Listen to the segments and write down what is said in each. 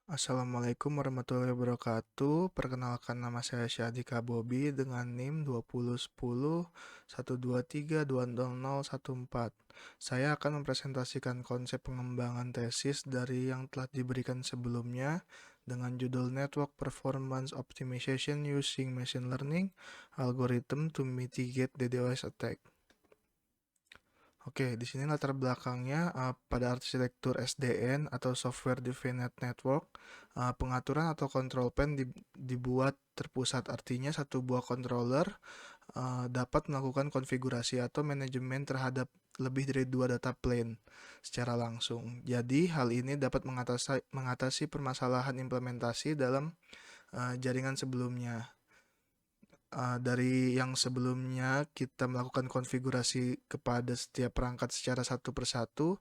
Assalamualaikum warahmatullahi wabarakatuh. Perkenalkan, nama saya Syadika Bobi dengan NIM 2010 123200014. Saya akan mempresentasikan konsep pengembangan tesis dari yang telah diberikan sebelumnya dengan judul Network Performance Optimization Using Machine Learning Algorithm to Mitigate DDoS Attack. Oke, di sini latar belakangnya pada arsitektur SDN atau Software Defined Network, pengaturan atau control plane dibuat terpusat. Artinya satu buah controller dapat melakukan konfigurasi atau manajemen terhadap lebih dari dua data plane secara langsung. Jadi hal ini dapat mengatasi permasalahan implementasi dalam jaringan sebelumnya. Dari yang sebelumnya kita melakukan konfigurasi kepada setiap perangkat secara satu persatu,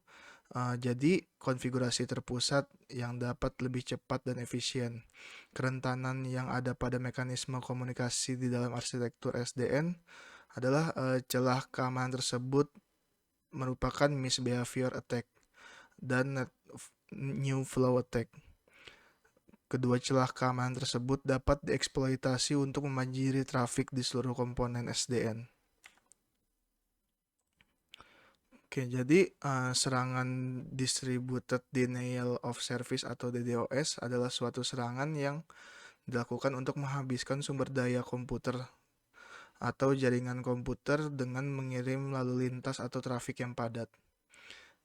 jadi konfigurasi terpusat yang dapat lebih cepat dan efisien. Kerentanan yang ada pada mekanisme komunikasi di dalam arsitektur SDN adalah celah keamanan tersebut merupakan misbehavior attack dan new flow attack. Kedua celah keamanan tersebut dapat dieksploitasi untuk membanjiri trafik di seluruh komponen SDN. Oke, jadi serangan Distributed Denial of Service atau DDoS adalah suatu serangan yang dilakukan untuk menghabiskan sumber daya komputer atau jaringan komputer dengan mengirim lalu lintas atau trafik yang padat.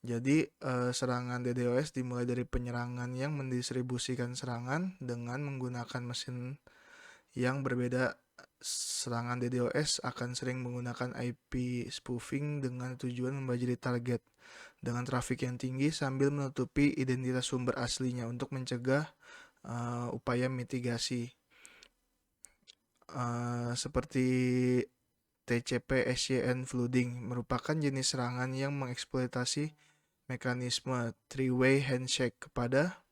Jadi serangan DDoS dimulai dari penyerangan yang mendistribusikan serangan dengan menggunakan mesin yang berbeda. Serangan DDoS akan sering menggunakan IP spoofing dengan tujuan membanjiri target dengan trafik yang tinggi sambil menutupi identitas sumber aslinya untuk mencegah upaya mitigasi. Seperti TCP/SYN flooding merupakan jenis serangan yang mengeksploitasi mekanisme three-way handshake kepada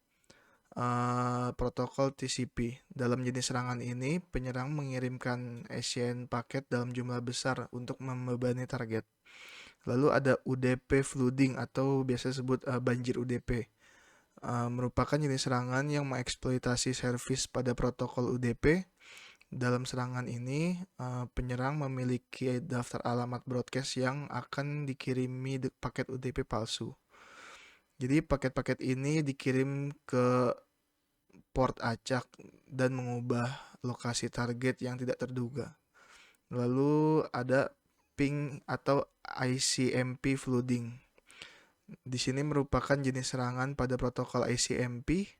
protokol TCP. Dalam jenis serangan ini, penyerang mengirimkan SYN paket dalam jumlah besar untuk membebani target. Lalu ada UDP flooding atau biasa disebut banjir UDP. Merupakan jenis serangan yang mengeksploitasi servis pada protokol UDP. Dalam serangan ini, penyerang memiliki daftar alamat broadcast yang akan dikirimi paket UDP palsu. Jadi paket-paket ini dikirim ke port acak dan mengubah lokasi target yang tidak terduga. Lalu ada ping atau ICMP flooding. Di sini merupakan jenis serangan pada protokol ICMP.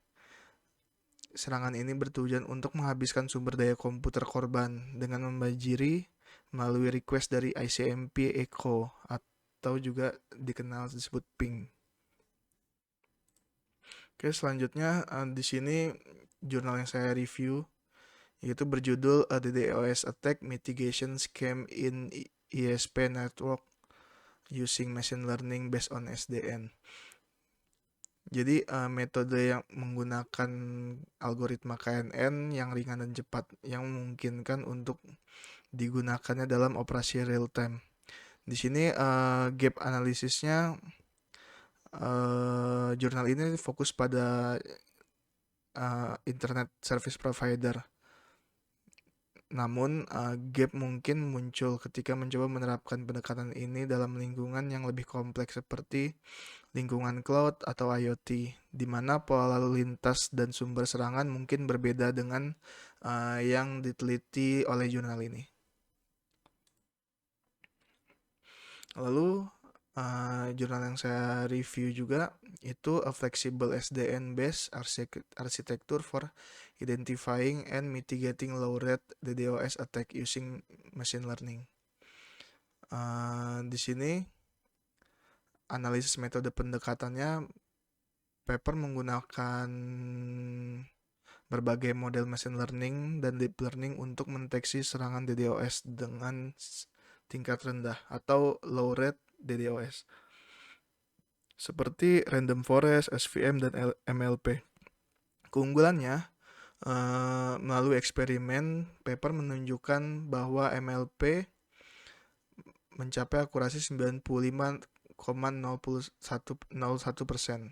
Serangan ini bertujuan untuk menghabiskan sumber daya komputer korban dengan membanjiri melalui request dari ICMP echo atau juga dikenal disebut ping. Oke, selanjutnya di sini jurnal yang saya review yaitu berjudul DDoS Attack Mitigation Scheme in ISP Network Using Machine Learning Based on SDN. Jadi metode yang menggunakan algoritma KNN yang ringan dan cepat yang memungkinkan untuk digunakannya dalam operasi real time. Di sini gap analisisnya jurnal ini fokus pada internet service provider. Namun, gap mungkin muncul ketika mencoba menerapkan pendekatan ini dalam lingkungan yang lebih kompleks seperti lingkungan cloud atau IoT, di mana pola lalu lintas dan sumber serangan mungkin berbeda dengan yang diteliti oleh jurnal ini. Lalu, jurnal yang saya review juga itu A Flexible SDN Based Architecture for Identifying and Mitigating Low-Rate DDoS Attack Using Machine Learning. Di sini analisis metode pendekatannya, paper menggunakan berbagai model machine learning dan deep learning untuk mendeteksi serangan DDoS dengan tingkat rendah atau low rate DDoS seperti random forest, SVM, dan MLP. Keunggulannya, melalui eksperimen, paper menunjukkan bahwa MLP mencapai akurasi 95,01%.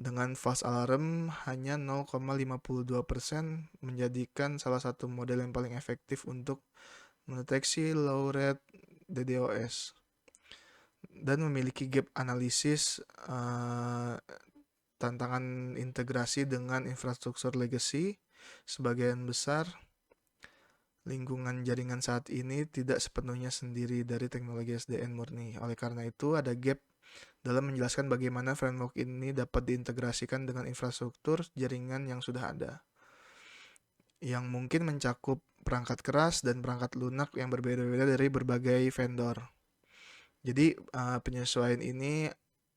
dengan false alarm hanya 0,52%, menjadikan salah satu model yang paling efektif untuk mendeteksi low rate DDoS dan memiliki gap analisis. Tantangan integrasi dengan infrastruktur legacy. Sebagian besar lingkungan jaringan saat ini tidak sepenuhnya sendiri dari teknologi SDN murni. Oleh karena itu, ada gap dalam menjelaskan bagaimana framework ini dapat diintegrasikan dengan infrastruktur jaringan yang sudah ada, yang mungkin mencakup perangkat keras dan perangkat lunak yang berbeda-beda dari berbagai vendor. Jadi, penyesuaian ini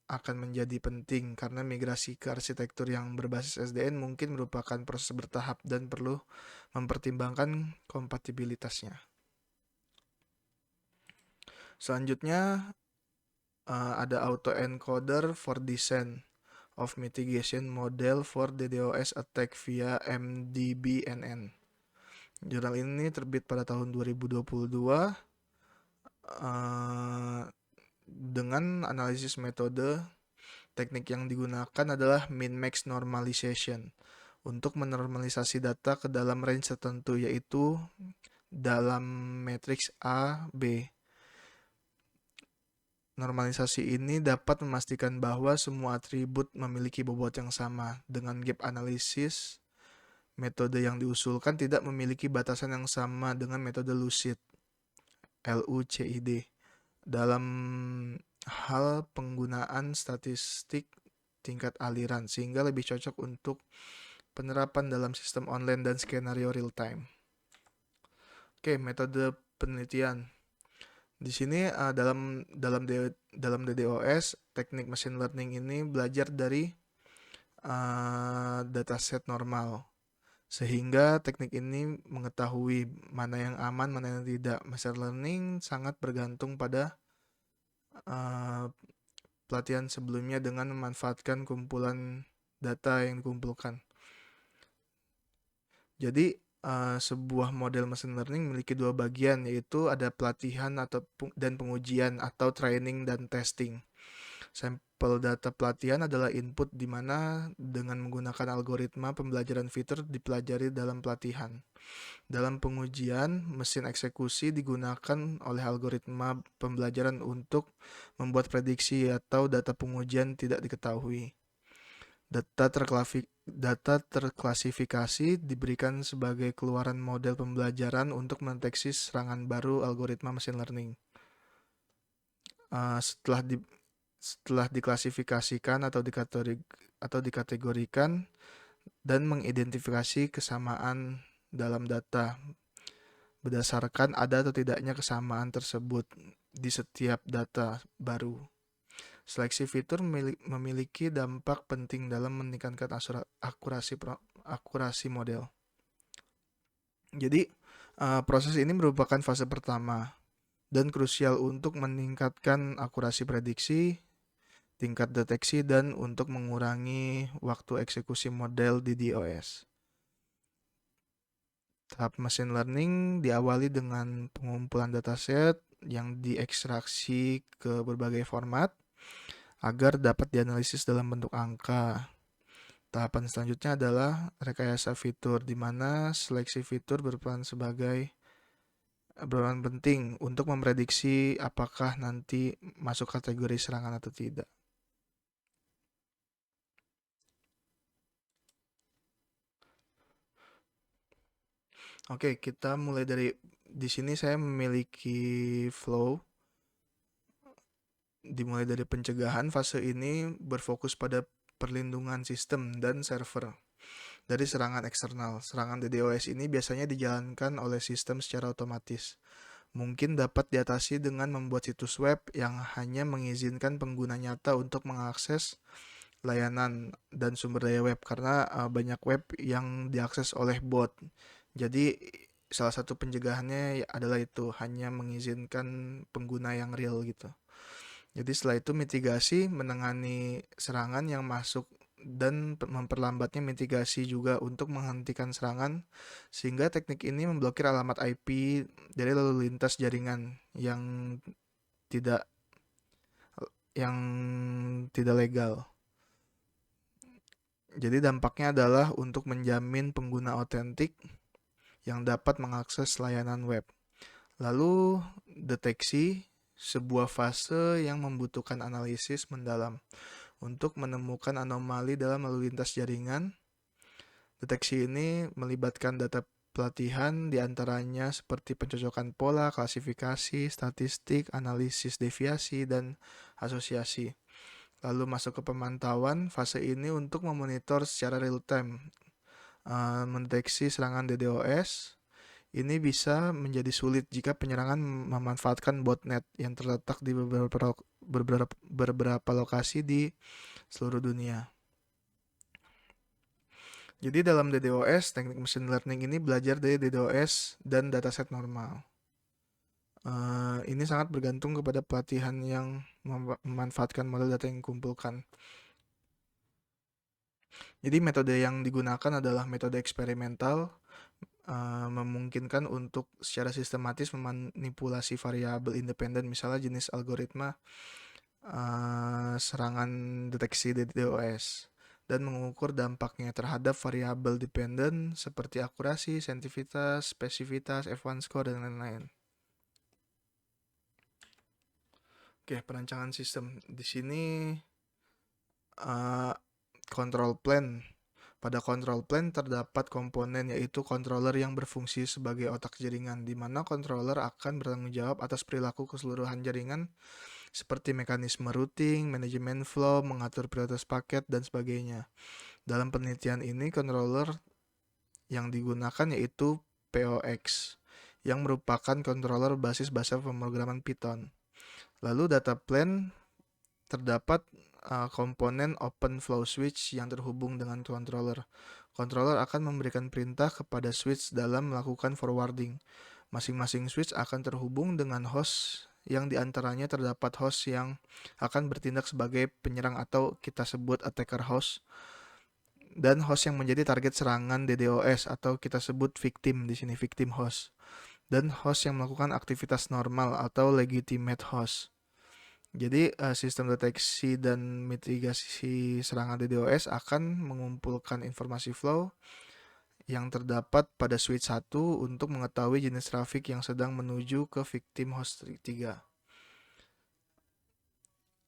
akan menjadi penting karena migrasi ke arsitektur yang berbasis SDN mungkin merupakan proses bertahap dan perlu mempertimbangkan kompatibilitasnya. Selanjutnya, ada autoencoder for design of mitigation model for DDoS attack via MDBNN. Jurnal ini terbit pada tahun 2022 dengan analisis metode. Teknik yang digunakan adalah min-max normalization untuk menormalisasi data ke dalam range tertentu, yaitu dalam matriks A, B. Normalisasi ini dapat memastikan bahwa semua atribut memiliki bobot yang sama. Dengan gap analisis, metode yang diusulkan tidak memiliki batasan yang sama dengan metode Lucid, LUCID, dalam hal penggunaan statistik tingkat aliran, sehingga lebih cocok untuk penerapan dalam sistem online dan skenario real time. Oke, metode penelitian. Di sini dalam DDoS, teknik machine learning ini belajar dari dataset normal, sehingga teknik ini mengetahui mana yang aman, mana yang tidak. Machine learning sangat bergantung pada pelatihan sebelumnya dengan memanfaatkan kumpulan data yang dikumpulkan. Jadi, sebuah model machine learning memiliki dua bagian, yaitu ada pelatihan dan pengujian atau training dan testing. Sampel data pelatihan adalah input di mana dengan menggunakan algoritma pembelajaran fitur dipelajari dalam pelatihan. Dalam pengujian, mesin eksekusi digunakan oleh algoritma pembelajaran untuk membuat prediksi atau data pengujian tidak diketahui. Data terklasifikasi diberikan sebagai keluaran model pembelajaran untuk mendeteksi serangan baru algoritma machine learning. Setelah diklasifikasikan atau dikategorikan dan mengidentifikasi kesamaan dalam data berdasarkan ada atau tidaknya kesamaan tersebut di setiap data baru. Seleksi fitur memiliki dampak penting dalam meningkatkan akurasi model. Jadi, proses ini merupakan fase pertama dan krusial untuk meningkatkan akurasi prediksi, tingkat deteksi, dan untuk mengurangi waktu eksekusi model DDoS. Tahap machine learning diawali dengan pengumpulan dataset yang diekstraksi ke berbagai format agar dapat dianalisis dalam bentuk angka. Tahapan selanjutnya adalah rekayasa fitur, di mana seleksi fitur berperan penting untuk memprediksi apakah nanti masuk kategori serangan atau tidak. Oke, kita mulai dari di sini saya memiliki flow. Dimulai dari pencegahan, fase ini berfokus pada perlindungan sistem dan server dari serangan eksternal. Serangan DDoS ini biasanya dijalankan oleh sistem secara otomatis. Mungkin dapat diatasi dengan membuat situs web yang hanya mengizinkan pengguna nyata untuk mengakses layanan dan sumber daya web, karena banyak web yang diakses oleh bot. Jadi salah satu pencegahannya adalah itu, hanya mengizinkan pengguna yang real gitu. Jadi setelah itu mitigasi, menangani serangan yang masuk dan memperlambatnya mitigasi juga untuk menghentikan serangan, sehingga teknik ini memblokir alamat IP dari lalu lintas jaringan yang tidak legal. Jadi dampaknya adalah untuk menjamin pengguna otentik yang dapat mengakses layanan web. Lalu deteksi, sebuah fase yang membutuhkan analisis mendalam untuk menemukan anomali dalam lalu lintas jaringan. Deteksi ini melibatkan data pelatihan diantaranya seperti pencocokan pola, klasifikasi, statistik, analisis deviasi, dan asosiasi. Lalu masuk ke pemantauan, fase ini untuk memonitor secara real time, mendeteksi serangan DDoS. Ini bisa menjadi sulit jika penyerangan memanfaatkan botnet yang terletak di beberapa lokasi di seluruh dunia. Jadi dalam DDoS, teknik machine learning ini belajar dari DDoS dan dataset normal. Ini sangat bergantung kepada pelatihan yang memanfaatkan model data yang dikumpulkan. Jadi metode yang digunakan adalah metode eksperimental, memungkinkan untuk secara sistematis memanipulasi variabel independen, misalnya jenis algoritma serangan deteksi DDoS, dan mengukur dampaknya terhadap variabel dependen seperti akurasi, sensitivitas, spesifitas, F1 score, dan lain-lain. Oke, perancangan sistem. Di sini control plan. Pada control plan terdapat komponen yaitu controller yang berfungsi sebagai otak jaringan, di mana controller akan bertanggung jawab atas perilaku keseluruhan jaringan seperti mekanisme routing, manajemen flow, mengatur prioritas paket, dan sebagainya. Dalam penelitian ini, controller yang digunakan yaitu POX, yang merupakan controller berbasis bahasa pemrograman Python. Lalu data plan terdapat komponen open flow switch yang terhubung dengan controller. Controller akan memberikan perintah kepada switch dalam melakukan forwarding. Masing-masing switch akan terhubung dengan host yang diantaranya terdapat host yang akan bertindak sebagai penyerang atau kita sebut attacker host, dan host yang menjadi target serangan DDoS atau kita sebut victim di sini, victim host, dan host yang melakukan aktivitas normal atau legitimate host. Jadi sistem deteksi dan mitigasi serangan DDoS akan mengumpulkan informasi flow yang terdapat pada switch 1 untuk mengetahui jenis traffic yang sedang menuju ke victim host 3.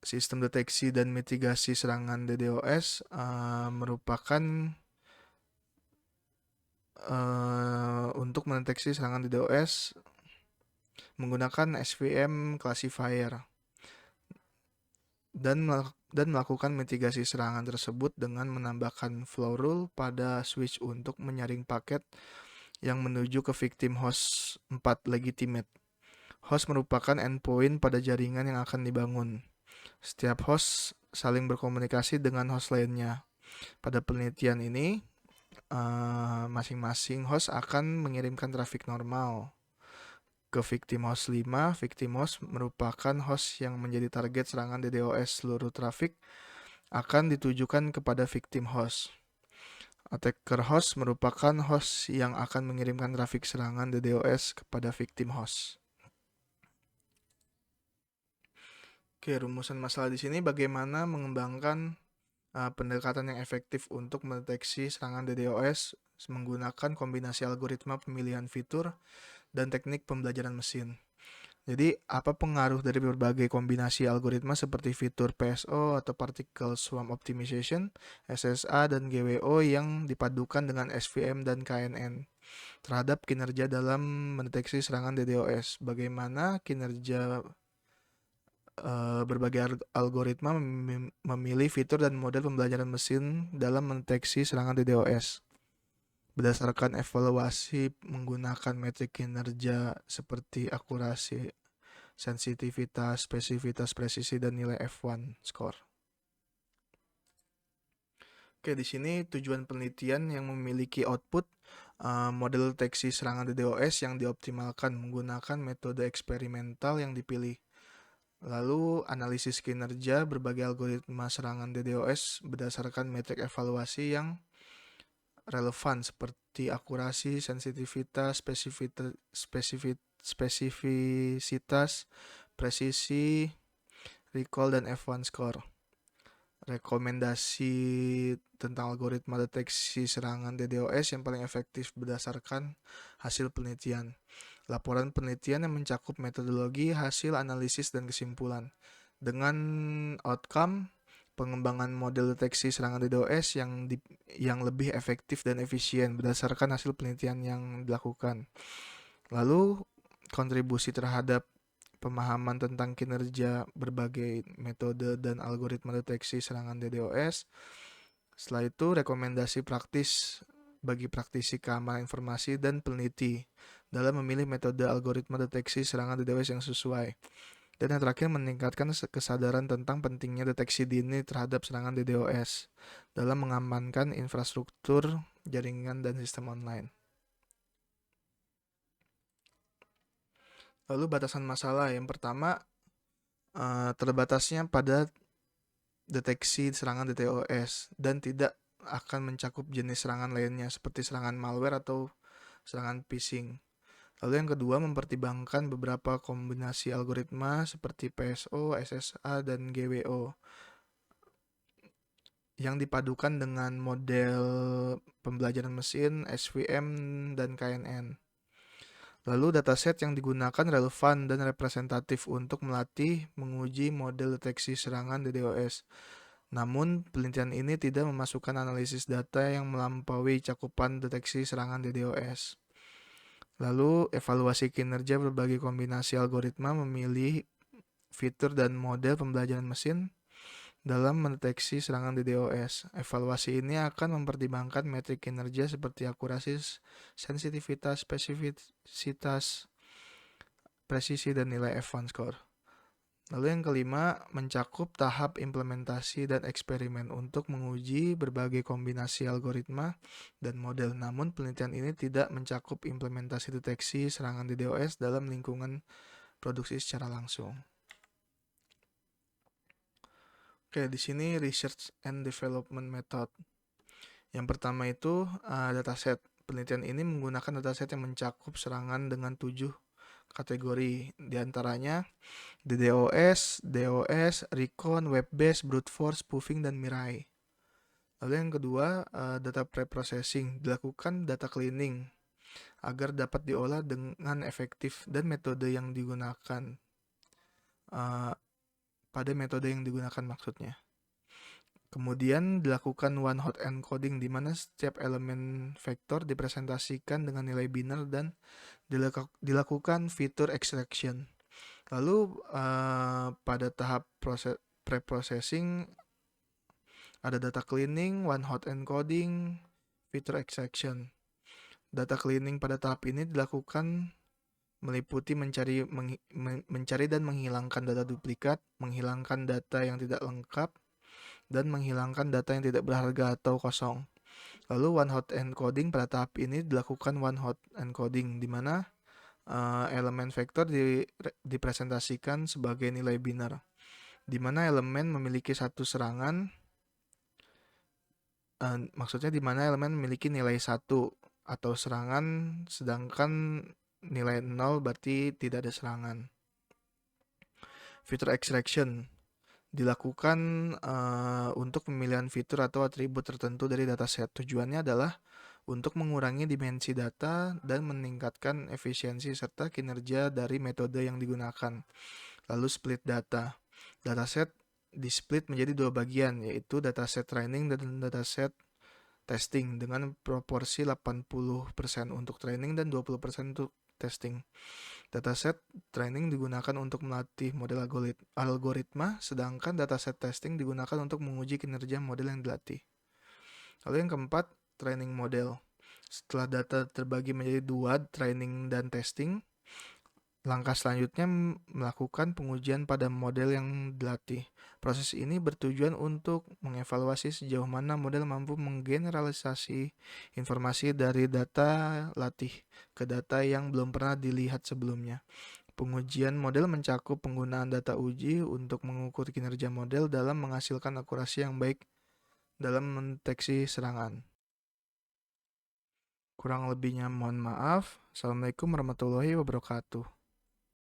Sistem deteksi dan mitigasi serangan DDoS merupakan untuk mendeteksi serangan DDoS menggunakan SVM classifier dan melakukan mitigasi serangan tersebut dengan menambahkan flow rule pada switch untuk menyaring paket yang menuju ke victim host 4 legitimate. Host merupakan endpoint pada jaringan yang akan dibangun. Setiap host saling berkomunikasi dengan host lainnya. Pada penelitian ini, masing-masing host akan mengirimkan trafik normal ke victim host 5. Victim host merupakan host yang menjadi target serangan DDoS. Seluruh trafik akan ditujukan kepada victim host. Attacker host merupakan host yang akan mengirimkan trafik serangan DDoS kepada victim host. Oke, rumusan masalah di sini bagaimana mengembangkan pendekatan yang efektif untuk mendeteksi serangan DDoS menggunakan kombinasi algoritma pemilihan fitur dan teknik pembelajaran mesin. Jadi, apa pengaruh dari berbagai kombinasi algoritma seperti fitur PSO atau Particle Swarm Optimization, SSA, dan GWO yang dipadukan dengan SVM dan KNN terhadap kinerja dalam mendeteksi serangan DDoS? Bagaimana kinerja berbagai algoritma memilih fitur dan model pembelajaran mesin dalam mendeteksi serangan DDoS? Berdasarkan evaluasi menggunakan metrik kinerja seperti akurasi, sensitivitas, spesifitas, presisi, dan nilai F1 score. Oke, di sini tujuan penelitian yang memiliki output model deteksi serangan DDoS yang dioptimalkan menggunakan metode eksperimental yang dipilih. Lalu analisis kinerja berbagai algoritma serangan DDoS berdasarkan metrik evaluasi yang relevan seperti akurasi, sensitivitas, spesifisitas, presisi, recall, dan F1 score. rekomendasi tentang algoritma deteksi serangan DDoS yang paling efektif berdasarkan hasil penelitian. Laporan penelitian yang mencakup metodologi, hasil analisis, dan kesimpulan. Dengan outcome pengembangan model deteksi serangan DDoS yang lebih efektif dan efisien berdasarkan hasil penelitian yang dilakukan. Lalu kontribusi terhadap pemahaman tentang kinerja berbagai metode dan algoritma deteksi serangan DDoS. Setelah itu, rekomendasi praktis bagi praktisi keamanan informasi dan peneliti dalam memilih metode algoritma deteksi serangan DDoS yang sesuai. Dan yang terakhir, meningkatkan kesadaran tentang pentingnya deteksi dini terhadap serangan DDoS dalam mengamankan infrastruktur, jaringan, dan sistem online. Lalu batasan masalah yang pertama, terbatasnya pada deteksi serangan DDoS dan tidak akan mencakup jenis serangan lainnya seperti serangan malware atau serangan phishing. Lalu yang kedua, mempertimbangkan beberapa kombinasi algoritma seperti PSO, SSA, dan GWO yang dipadukan dengan model pembelajaran mesin, SVM, dan KNN. Lalu dataset yang digunakan relevan dan representatif untuk melatih menguji model deteksi serangan DDoS. Namun, penelitian ini tidak memasukkan analisis data yang melampaui cakupan deteksi serangan DDoS. Lalu, evaluasi kinerja berbagai kombinasi algoritma memilih fitur dan model pembelajaran mesin dalam mendeteksi serangan DDoS. Evaluasi ini akan mempertimbangkan metrik kinerja seperti akurasi, sensitivitas, spesifisitas, presisi, dan nilai F1 score. Lalu yang kelima, mencakup tahap implementasi dan eksperimen untuk menguji berbagai kombinasi algoritma dan model. Namun penelitian ini tidak mencakup implementasi deteksi serangan DDoS dalam lingkungan produksi secara langsung. Oke, di sini research and development method. Yang pertama itu dataset. Penelitian ini menggunakan dataset yang mencakup serangan dengan 7 kategori, diantaranya DDoS, DOS, Recon, Web-based, Brute Force, Spoofing, dan Mirai. Lalu yang kedua, data preprocessing. Dilakukan data cleaning agar dapat diolah dengan efektif dan metode yang digunakan. Pada metode yang digunakan maksudnya. Kemudian dilakukan one hot encoding di mana setiap elemen vektor dipresentasikan dengan nilai biner dan dilakukan fitur extraction. Lalu pada tahap preprocessing ada data cleaning, one hot encoding, fitur extraction. Data cleaning pada tahap ini dilakukan meliputi mencari dan menghilangkan data duplikat, menghilangkan data yang tidak lengkap, dan menghilangkan data yang tidak berharga atau kosong. Lalu one hot encoding pada tahap ini dilakukan one hot encoding di mana elemen vektor dipresentasikan sebagai nilai biner, di mana elemen memiliki satu serangan, maksudnya di mana elemen memiliki nilai 1 atau serangan, sedangkan nilai 0 berarti tidak ada serangan. Fitur extraction dilakukan untuk pemilihan fitur atau atribut tertentu dari dataset. Tujuannya adalah untuk mengurangi dimensi data dan meningkatkan efisiensi serta kinerja dari metode yang digunakan. Lalu split data. Dataset di-split menjadi dua bagian, yaitu dataset training dan dataset testing dengan proporsi 80% untuk training dan 20% untuk testing. Dataset training digunakan untuk melatih model algoritma, sedangkan dataset testing digunakan untuk menguji kinerja model yang dilatih. Lalu yang keempat, training model. Setelah data terbagi menjadi dua, training dan testing, langkah selanjutnya melakukan pengujian pada model yang dilatih. Proses ini bertujuan untuk mengevaluasi sejauh mana model mampu menggeneralisasi informasi dari data latih ke data yang belum pernah dilihat sebelumnya. Pengujian model mencakup penggunaan data uji untuk mengukur kinerja model dalam menghasilkan akurasi yang baik dalam mendeteksi serangan. Kurang lebihnya mohon maaf. Assalamualaikum warahmatullahi wabarakatuh.